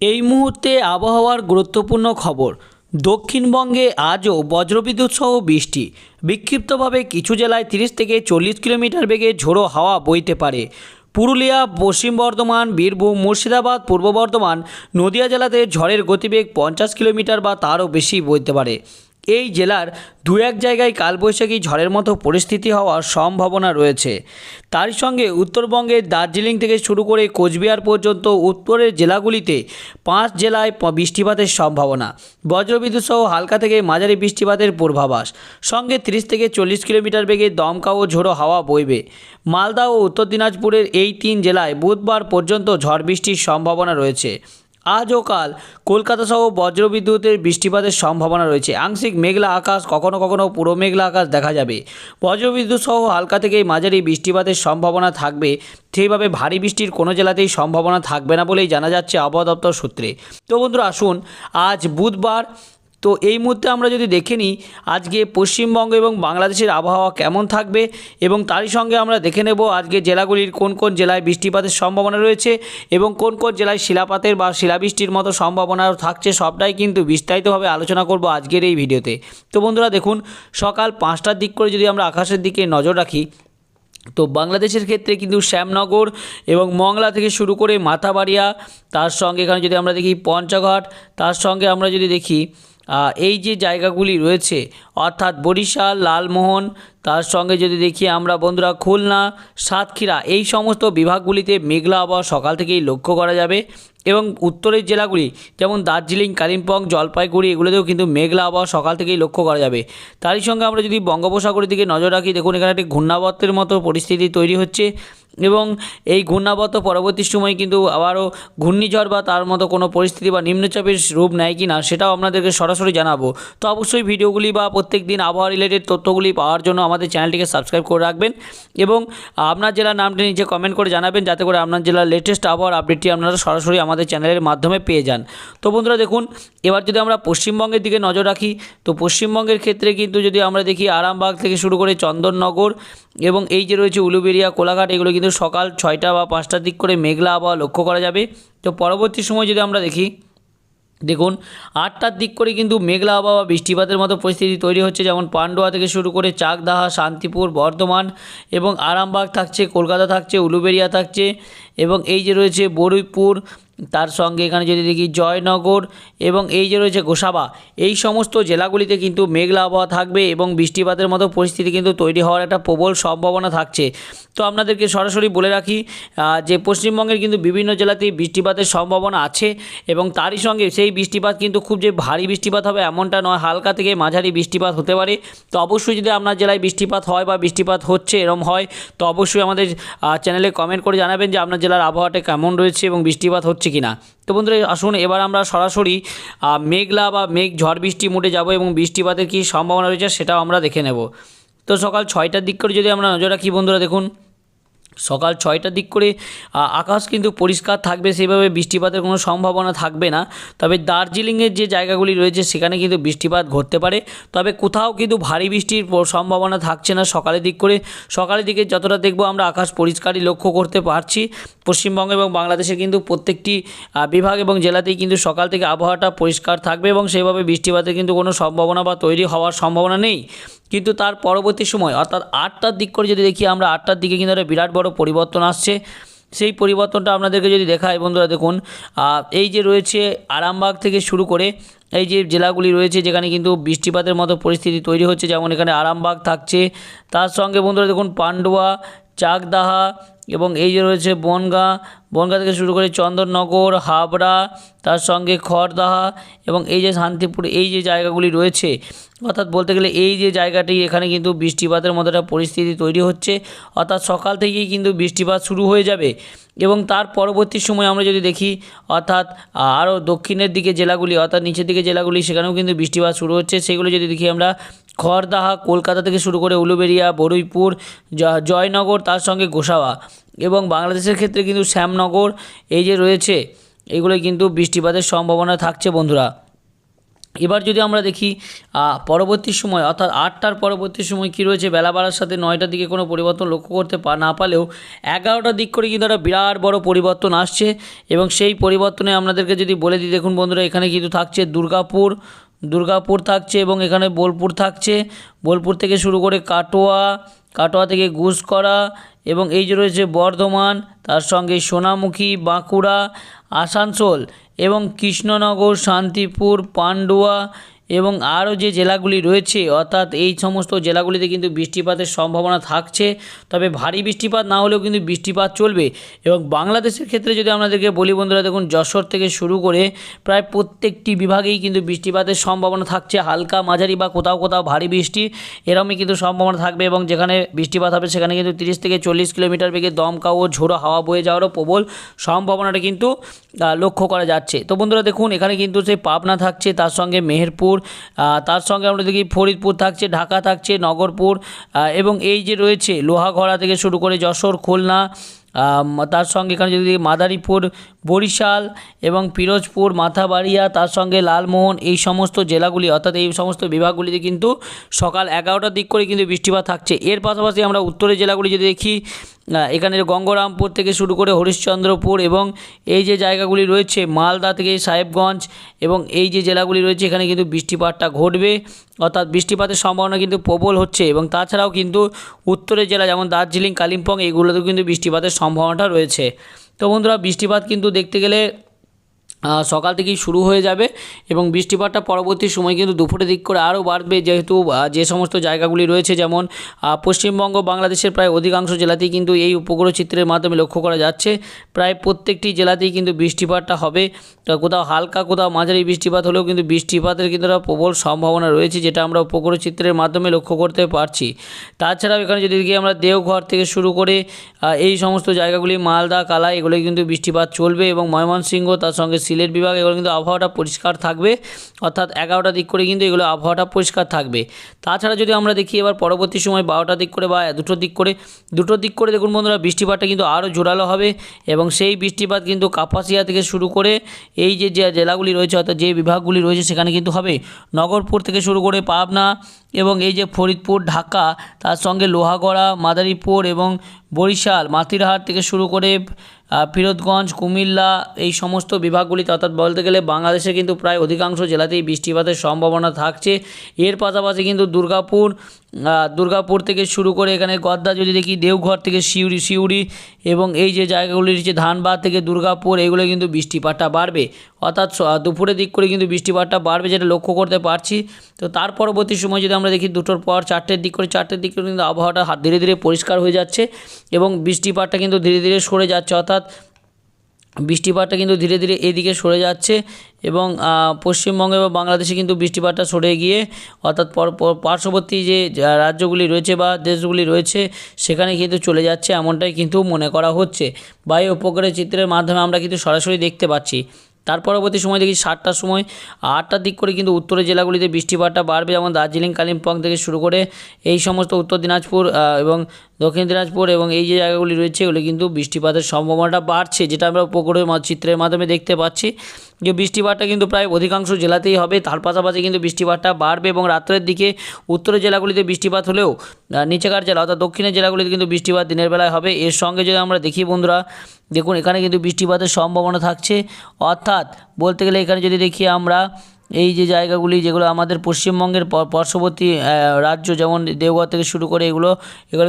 এই মুহূর্তে আবহাওয়ার গুরুত্বপূর্ণ খবর। দক্ষিণবঙ্গে আজও বজ্রবিদ্যুৎ সহ বৃষ্টি। বিক্ষিপ্তভাবে কিছু জেলায় 30 থেকে 40 কিলোমিটার বেগে ঝোড়ো হাওয়া বইতে পারে। পুরুলিয়া, পশ্চিম বর্ধমান, বীরভূম, মুর্শিদাবাদ, পূর্ব বর্ধমান, নদিয়া জেলাতে ঝড়ের গতিবেগ 50 কিলোমিটার বা তারও বেশি বইতে পারে। এই জেলার দু এক জায়গায় কালবৈশাখী ঝড়ের মতো পরিস্থিতি হওয়ার সম্ভাবনা রয়েছে। তারই সঙ্গে উত্তরবঙ্গের দার্জিলিং থেকে শুরু করে কোচবিহার পর্যন্ত উত্তরের জেলাগুলিতে 5 জেলায় বৃষ্টিপাতের সম্ভাবনা। বজ্রবিদ্যুৎ সহ হালকা থেকে মাঝারি বৃষ্টিপাতের পূর্বাভাস। সঙ্গে 30 থেকে 40 কিলোমিটার বেগে দমকা ও ঝোড়ো হাওয়া বইবে। মালদা ও উত্তর দিনাজপুরের এই 3 জেলায় বুধবার পর্যন্ত ঝড় বৃষ্টির সম্ভাবনা রয়েছে। আজ ও কাল কলকাতা সহ বজ্রবিদ্যুতের বৃষ্টিপাতের সম্ভাবনা রয়েছে। আংশিক মেঘলা আকাশ, কখনো কখনো পুরো মেঘলা আকাশ দেখা যাবে। বজ্রবিদ্যুৎ সহ হালকা থেকে মাঝারি বৃষ্টিপাতের সম্ভাবনা থাকবে। সেইভাবে ভারী বৃষ্টির কোনো জেলাতেই সম্ভাবনা থাকবে না বলেই জানা যাচ্ছে আবহাওয়া দপ্তর সূত্রে। তো বন্ধুরা, আসুন আজ বুধবার, তো এই মুহূর্তে আমরা যদি দেখে নিই আজকে পশ্চিমবঙ্গ এবং বাংলাদেশের আবহাওয়া কেমন থাকবে, এবং তারই সঙ্গে আমরা দেখে নেব আজকে জেলাগুলির কোন কোন জেলায় বৃষ্টিপাতের সম্ভাবনা রয়েছে এবং কোন কোন জেলায় শিলাপাতের বা শিলাবৃষ্টির মতো সম্ভাবনা থাকছে। সবটাই কিন্তু বিস্তারিতভাবে আলোচনা করব আজকের এই ভিডিওতে। তো বন্ধুরা দেখুন, সকাল 5টার দিক করে যদি আমরা আকাশের দিকে নজর রাখি, তো বাংলাদেশের ক্ষেত্রে কিন্তু শ্যামনগর এবং মংলা থেকে শুরু করে মাথাবাড়িয়া, তার সঙ্গে এখানে যদি আমরা দেখি পঞ্চঘাট, তার সঙ্গে আমরা যদি দেখি এই যে জায়গাগুলি রয়েছে অর্থাৎ বরিশাল, লালমোহন, তার সঙ্গে যদি দেখি আমরা বন্ধুরা খুলনা, সাতক্ষীরা, এই সমস্ত বিভাগগুলিতে মেঘলা আবহাওয়া সকাল থেকেই লক্ষ্য করা যাবে। এবং উত্তরের জেলাগুলি যেমন দার্জিলিং, কালিম্পং, জলপাইগুড়ি, এগুলোতেও কিন্তু মেঘলা আবহাওয়া সকাল থেকেই লক্ষ্য করা যাবে। তারই সঙ্গে আমরা যদি বঙ্গোপসাগরের দিকে নজর রাখি, দেখুন এখানে একটি ঘূর্ণাবর্তের মতো পরিস্থিতি তৈরি হচ্ছে এবং এই ঘূর্ণাবর্ত পরবর্তী সময় কিন্তু আবারও ঘূর্ণিঝড় বা তার মতো কোনো পরিস্থিতি বা নিম্নচাপের রূপ নেয় কি না সেটাও আপনাদেরকে সরাসরি জানাবো। তো অবশ্যই ভিডিওগুলি বা প্রত্যেক দিন আবহাওয়া রিলেটেড তথ্যগুলি পাওয়ার জন্য আমাদের চ্যানেলটিকে সাবস্ক্রাইব করে রাখবেন এবং আপনার জেলার নামটি নিচে কমেন্ট করে জানাবেন, যাতে করে আপনার জেলার লেটেস্ট আবহাওয়ার আপডেটটি আপনারা সরাসরি আমাদের চ্যানেলের মাধ্যমে পেয়ে যান। তো বন্ধুরা দেখুন, এবার যদি আমরা পশ্চিমবঙ্গের দিকে নজর রাখি, তো পশ্চিমবঙ্গের ক্ষেত্রে কিন্তু যদি আমরা দেখি আরামবাগ থেকে শুরু করে চন্দননগর এবং এই যে রয়েছে উলুবেড়িয়া, কোলাঘাট, এগুলো কিন্তু সকাল 6টা বা 5টার দিক করে মেঘলা আবহাওয়া লক্ষ্য করা যাবে। তো পরবর্তী সময় যদি আমরা দেখি, দেখুন 8টার দিক করে কিন্তু মেঘলা আবহাওয়া বৃষ্টিপাতের মতো পরিস্থিতি তৈরি হচ্ছে, যেমন পান্ডুয়া থেকে শুরু করে চাকদাহা, শান্তিপুর, বর্ধমান এবং আরামবাগ থাকছে, কলকাতা থাকছে, উলুবেড়িয়া থাকছে এবং এই যে রয়েছে বরুইপুর, তার সঙ্গে এখানে যদি দেখি জয়নগর এবং এই যে রয়েছে গোসাবা, এই সমস্ত জেলাগুলিতে কিন্তু মেঘলা আবহাওয়া থাকবে এবং বৃষ্টিপাতের মতো পরিস্থিতি কিন্তু তৈরি হওয়ার একটা প্রবল সম্ভাবনা থাকছে। তো আপনাদেরকে সরাসরি বলে রাখি যে পশ্চিমবঙ্গের কিন্তু বিভিন্ন জেলাতেই বৃষ্টিপাতের সম্ভাবনা আছে এবং তারই সঙ্গে সেই বৃষ্টিপাত কিন্তু খুব যে ভারী বৃষ্টিপাত হবে এমনটা নয়, হালকা থেকে মাঝারি বৃষ্টিপাত হতে পারে। তো অবশ্যই যদি আপনার জেলায় বৃষ্টিপাত হয় বা বৃষ্টিপাত হচ্ছে এরম হয়, তো অবশ্যই আমাদের চ্যানেলে কমেন্ট করে জানাবেন যে আপনার জেলার আবহাওয়াটা কেমন রয়েছে এবং বৃষ্টিপাত হচ্ছে কিনা। তো বন্ধুরা আসুন এবার আমরা সরাসরি মেঘলা বা মেঘ ঝড় বৃষ্টি মোডে যাব এবং বৃষ্টিপাতের কী সম্ভাবনা রয়েছে সেটাও আমরা দেখে নেব। তো সকাল 6টার দিক করে যদি আমরা নজর রাখি বন্ধুরা, দেখুন সকাল 6টার দিক করে আকাশ কিন্তু পরিষ্কার থাকবে, সেভাবে বৃষ্টিপাতের কোনো সম্ভাবনা থাকবে না। তবে দার্জিলিংয়ের যে জায়গাগুলি রয়েছে সেখানে কিন্তু বৃষ্টিপাত ঘটতে পারে, তবে কোথাও কিন্তু ভারী বৃষ্টির সম্ভাবনা থাকছে না সকালের দিক করে। সকালের দিকে যতটা দেখব আমরা আকাশ পরিষ্কারই লক্ষ্য করতে পারছি। পশ্চিমবঙ্গ এবং বাংলাদেশে কিন্তু প্রত্যেকটি বিভাগ এবং জেলাতেই কিন্তু সকাল থেকে আবহাওয়াটা পরিষ্কার থাকবে এবং সেইভাবে বৃষ্টিপাতের কিন্তু কোনো সম্ভাবনা বা তৈরি হওয়ার সম্ভাবনা নেই। কিন্তু তার পরবর্তী সময় অর্থাৎ 8টার দিক করে যদি দেখি আমরা, 8টার দিকে কিন্তু একটা বিরাট বড় পরিবর্তন আসছে। সেই পরিবর্তনটা আপনাদেরকে যদি দেখায় বন্ধুরা, দেখুন এই যে রয়েছে আরামবাগ থেকে শুরু করে এই যে জেলাগুলি রয়েছে যেখানে কিন্তু বৃষ্টিপাতের মতো পরিস্থিতি তৈরি হচ্ছে, যেমন এখানে আরামবাগ থাকছে, তার সঙ্গে বন্ধুরা দেখুন পান্ডুয়া, চাকদাহা এবং এই যে রয়েছে বনগাঁ থেকে শুরু করে চন্দননগর, হাবড়া, তার সঙ্গে খড়দাহা এবং এই যে শান্তিপুর, এই যে জায়গাগুলি রয়েছে অর্থাৎ বলতে গেলে এই যে জায়গাটি, এখানে কিন্তু বৃষ্টিপাতের মতো একটা পরিস্থিতি তৈরি হচ্ছে, অর্থাৎ সকাল থেকেই কিন্তু বৃষ্টিপাত শুরু হয়ে যাবে। এবং তার পরবর্তী সময় আমরা যদি দেখি অর্থাৎ আরও দক্ষিণের দিকে জেলাগুলি অর্থাৎ নিচের দিকে জেলাগুলি, সেখানেও কিন্তু বৃষ্টিপাত শুরু হচ্ছে। সেগুলো যদি দেখি আমরা, খড়দাহা, কলকাতা থেকে শুরু করে উলুবেড়িয়া, বরুইপুর, জয়নগর, তার সঙ্গে গোসাবা এবং বাংলাদেশের ক্ষেত্রে কিন্তু শ্যামনগর, এই যে রয়েছে এগুলো কিন্তু বৃষ্টিপাতের সম্ভাবনা থাকছে বন্ধুরা। এবার যদি আমরা দেখি পরবর্তী সময় অর্থাৎ 8টার পরবর্তী সময় কী রয়েছে, বেলা বাড়ার সাথে 9টার দিকে কোনো পরিবর্তন লক্ষ্য করতে না পারলেও 11টার দিক করে কিন্তু একটা বিরাট বড় পরিবর্তন আসছে। এবং সেই পরিবর্তনে আপনাদেরকে যদি বলে দিই, দেখুন বন্ধুরা, এখানে কিন্তু থাকছে দুর্গাপুর থাকছে এবং এখানে বোলপুর থাকছে। বোলপুর থেকে শুরু করে কাটোয়া থেকে গুসকরা এবং এই যে রয়েছে বর্ধমান, তার সঙ্গে সোনামুখী, বাঁকুড়া, আসানসোল এবং কৃষ্ণনগর, শান্তিপুর, পান্ডুয়া এবং আরও যে জেলাগুলি রয়েছে, অর্থাৎ এই সমস্ত জেলাগুলিতে কিন্তু বৃষ্টিপাতের সম্ভাবনা থাকছে। তবে ভারী বৃষ্টিপাত না হলেও কিন্তু বৃষ্টিপাত চলবে। এবং বাংলাদেশের ক্ষেত্রে যদি আপনাদেরকে বলি বন্ধুরা, দেখুন যশোর থেকে শুরু করে প্রায় প্রত্যেকটি বিভাগেই কিন্তু বৃষ্টিপাতের সম্ভাবনা থাকছে। হালকা, মাঝারি বা কোথাও কোথাও ভারী বৃষ্টি এরকমই কিন্তু সম্ভাবনা থাকবে। এবং যেখানে বৃষ্টিপাত হবে সেখানে কিন্তু 30 থেকে 40 কিলোমিটার বেগে দমকা ও ঝোড়ো হাওয়া বয়ে যাওয়ারও প্রবল সম্ভাবনাটা কিন্তু লক্ষ্য করা যাচ্ছে। তো বন্ধুরা দেখুন, এখানে কিন্তু সেই পাবনা থাকছে, তার সঙ্গে মেহেরপুর, তার সঙ্গে আমরা দেখি ফরিদপুর থাকছে, ঢাকা থাকছে, নগরপুর এবং এই যে রয়েছে লোহাগড়া থেকে শুরু করে যশোর, খুলনা, তার সঙ্গে এখানে যদি মাদারীপুর, বরিশাল এবং পিরোজপুর, মাথাবাড়িয়া, তার সঙ্গে লালমোহন, এই সমস্ত জেলাগুলি অর্থাৎ এই সমস্ত বিভাগগুলিতে কিন্তু সকাল 11টার দিক করে কিন্তু বৃষ্টিপাত থাকছে। এর পাশাপাশি আমরা উত্তরের জেলাগুলি যদি দেখি, এখানে গঙ্গারামপুর থেকে শুরু করে হরিশ্চন্দ্রপুর এবং এই যে জায়গাগুলি রয়েছে, মালদা থেকে সাহেবগঞ্জ এবং এই যে জেলাগুলি রয়েছে, এখানে কিন্তু বৃষ্টিপাতটা ঘটবে, অর্থাৎ বৃষ্টিপাতের সম্ভাবনা কিন্তু প্রবল হচ্ছে। এবং তাছাড়াও কিন্তু উত্তরের জেলা যেমন দার্জিলিং, কালিম্পং, এইগুলোতেও কিন্তু বৃষ্টিপাতের সম্ভাবনাটা রয়েছে। তো বন্ধুরা, বৃষ্টিপাত কিন্তু দেখতে গেলে সকাল থেকেই শুরু হয়ে যাবে এবং বৃষ্টিপাতটা পরবর্তী সময় কিন্তু দুপুরের দিক করে আরও বাড়বে, যেহেতু যে সমস্ত জায়গাগুলি রয়েছে যেমন পশ্চিমবঙ্গ, বাংলাদেশের প্রায় অধিকাংশ জেলাতেই কিন্তু এই উপগ্রহ চিত্রের মাধ্যমে লক্ষ্য করা যাচ্ছে প্রায় প্রত্যেকটি জেলাতেই কিন্তু বৃষ্টিপাতটা হবে। তো কোথাও হালকা, কোথাও মাঝারি বৃষ্টিপাত হলেও কিন্তু বৃষ্টিপাতের কিন্তু একটা প্রবল সম্ভাবনা রয়েছে, যেটা আমরা উপগ্রহ চিত্রের মাধ্যমে লক্ষ্য করতে পারছি। তাছাড়াও এখানে যদি দেখি আমরা দেওঘর থেকে শুরু করে এই সমস্ত জায়গাগুলি, মালদা, কালাই, এগুলো কিন্তু বৃষ্টিপাত চলবে এবং ময়মনসিংহ, তার সঙ্গে সিলেট বিভাগ, এগুলো কিন্তু আবহাওয়াটা পরিষ্কার থাকবে, অর্থাৎ 11টার দিক করে কিন্তু এগুলো আবহাওয়াটা পরিষ্কার থাকবে। তাছাড়া যদি আমরা দেখি এবার পরবর্তী সময় 12টার দিক করে বা দুটোর দিক করে দেখুন বন্ধুরা, বৃষ্টিপাতটা কিন্তু আরও জোরালো হবে এবং সেই বৃষ্টিপাত কিন্তু কাপাসিয়া থেকে শুরু করে এই যে জেলাগুলি রয়েছে অর্থাৎ যে বিভাগগুলি রয়েছে সেখানে কিন্তু হবে। নগরপুর থেকে শুরু করে পাবনা এবং এই যে ফরিদপুর, ঢাকা, তার সঙ্গে লোহাগড়া, মাদারীপুর এবং বরিশাল, মাটিরহাট থেকে শুরু করে ফিরোজগঞ্জ, কুমিল্লা, এই সমস্ত বিভাগগুলিতে অর্থাৎ বলতে গেলে বাংলাদেশে কিন্তু প্রায় অধিকাংশ জেলাতেই বৃষ্টিপাতের সম্ভাবনা থাকছে। এর পাশাপাশি কিন্তু দুর্গাপুর থেকে শুরু করে এখানে গদ্দা যদি দেখি, দেওঘর থেকে সিউড়ি এবং এই যে জায়গাগুলি রয়েছে ধানবাদ থেকে দুর্গাপুর, এগুলো কিন্তু বৃষ্টিপাতটা বাড়বে, অর্থাৎ দুপুরের দিক করে কিন্তু বৃষ্টিপাতটা বাড়বে, যেটা লক্ষ্য করতে পারছি। তো তার পরবর্তী সময় যদি আমরা দেখি 2টোর পর 4টের দিক করে কিন্তু আবহাওয়াটা ধীরে ধীরে পরিষ্কার হয়ে যাচ্ছে এবং বৃষ্টিপাতটা কিন্তু ধীরে ধীরে সরে যাচ্ছে, অর্থাৎ বৃষ্টিপাতটা কিন্তু ধীরে ধীরে এদিকে সরে যাচ্ছে এবং পশ্চিমবঙ্গে বা বাংলাদেশে কিন্তু বৃষ্টিপাতটা সরে গিয়ে অর্থাৎ পার্শ্ববর্তী যে রাজ্যগুলি রয়েছে বা দেশগুলি রয়েছে সেখানে কিন্তু চলে যাচ্ছে, এমনটাই কিন্তু মনে করা হচ্ছে বা এই উপগ্রহের চিত্রের মাধ্যমে আমরা কিন্তু সরাসরি দেখতে পাচ্ছি। তার পরবর্তী সময় দেখি 7টার সময় 8টার দিক করে কিন্তু উত্তরের জেলাগুলিতে বৃষ্টিপাতটা বাড়বে, যেমন দার্জিলিং, কালিম্পং থেকে শুরু করে এই সমস্ত উত্তর দিনাজপুর এবং দক্ষিণ দিনাজপুর এবং এই যে জায়গাগুলি রয়েছে এগুলো কিন্তু বৃষ্টিপাতের সম্ভাবনাটা বাড়ছে, যেটা আমরা উপগ্রহের চিত্রের মাধ্যমে দেখতে পাচ্ছি যে বৃষ্টিপাতটা কিন্তু প্রায় অধিকাংশ জেলাতেই হবে। তার পাশাপাশি কিন্তু বৃষ্টিপাতটা বাড়বে এবং রাত্রের দিকে উত্তরের জেলাগুলিতে বৃষ্টিপাত হলেও নিচেকার জেলা অর্থাৎ দক্ষিণের জেলাগুলিতে কিন্তু বৃষ্টিপাত দিনের বেলায় হবে। এর সঙ্গে যদি আমরা দেখি বন্ধুরা, দেখুন এখানে কিন্তু বৃষ্টিপাতের সম্ভাবনা থাকছে, অর্থাৎ বলতে গেলে এখানে যদি দেখি আমরা এই যে জায়গাগুলি যেগুলো আমাদের পশ্চিমবঙ্গের পার্শ্ববর্তী রাজ্য যেমন দেওঘর থেকে শুরু করে এগুলো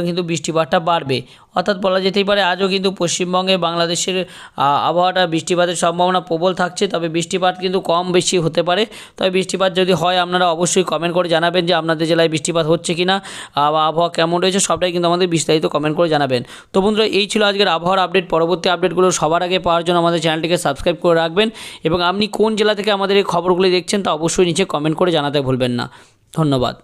কিন্তু বৃষ্টিপাতটা বাড়বে, অর্থাৎ বলা যেতেই পারে আজও কিন্তু পশ্চিমবঙ্গে বাংলাদেশের আবহাওয়াটা বৃষ্টিপাতের সম্ভাবনা প্রবল থাকছে, তবে বৃষ্টিপাত কিন্তু কম বেশি হতে পারে। তবে বৃষ্টিপাত যদি হয় আপনারা অবশ্যই কমেন্ট করে জানাবেন যে আপনাদের জেলায় বৃষ্টিপাত হচ্ছে কিনা বা আবহাওয়া কেমন রয়েছে, সবটাই কিন্তু আমাদের বিস্তারিত কমেন্ট করে জানাবেন। তো বন্ধুরা, এই ছিল আজকের আবহাওয়ার আপডেট। পরবর্তী আপডেটগুলো সবার আগে পাওয়ার জন্য আমাদের চ্যানেলটিকে সাবস্ক্রাইব করে রাখবেন এবং আপনি কোন জেলা থেকে আমাদের এই খবরগুলি দেখছেন তা অবশ্যই নিচে কমেন্ট করে জানাতে ভুলবেন না। ধন্যবাদ।